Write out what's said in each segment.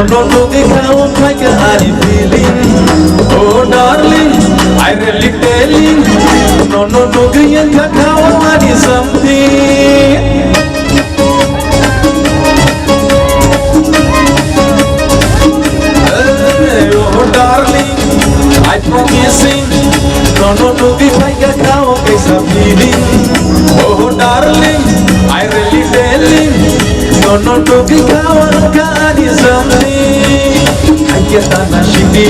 no, look how like I'm feeling. Oh, darling, I really telling. No, look how I need something. Oh, darling, I promising. No, look like how I'm feeling. Oh, darling, I really telling. No, look how I need something. I get on my shitty,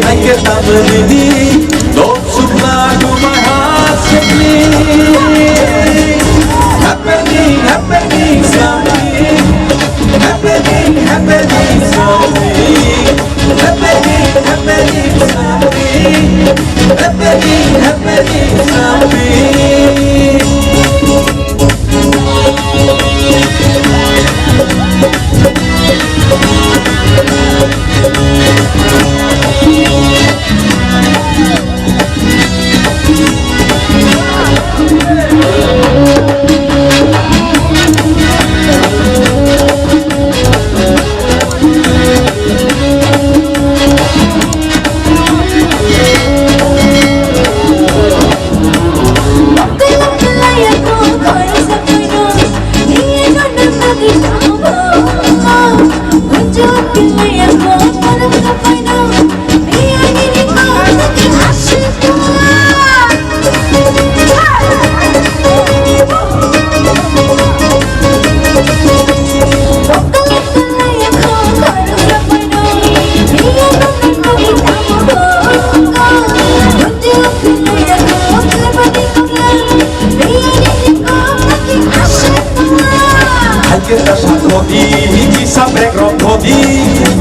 I get on my lady. Don't supply to my heart simply. Happening, something. Happening, something. Happening, something. Happening, something.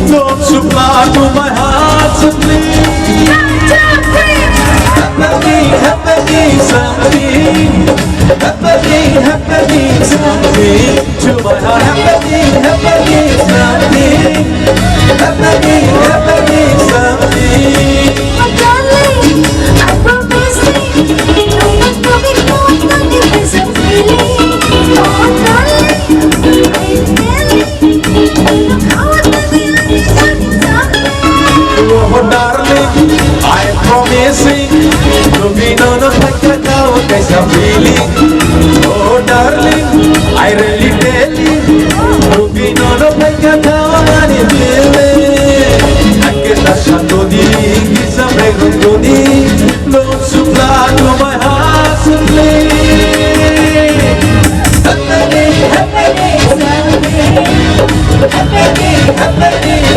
Don't supply to my heart simply. Happening, something. Happening, something. To my heart, happening, something. Happening, something. My darling, I promise you, no one's coming home, nothing is a feeling. Oh, darling, I'm telling you, how I Oh, darling, I'm promising to be none of like how I'm feeling. Oh, darling, I really tell you to be none of like how I'm feeling. I get a shatodi, it's a break. Don't supply to my heart simply. Happening, something. Happening,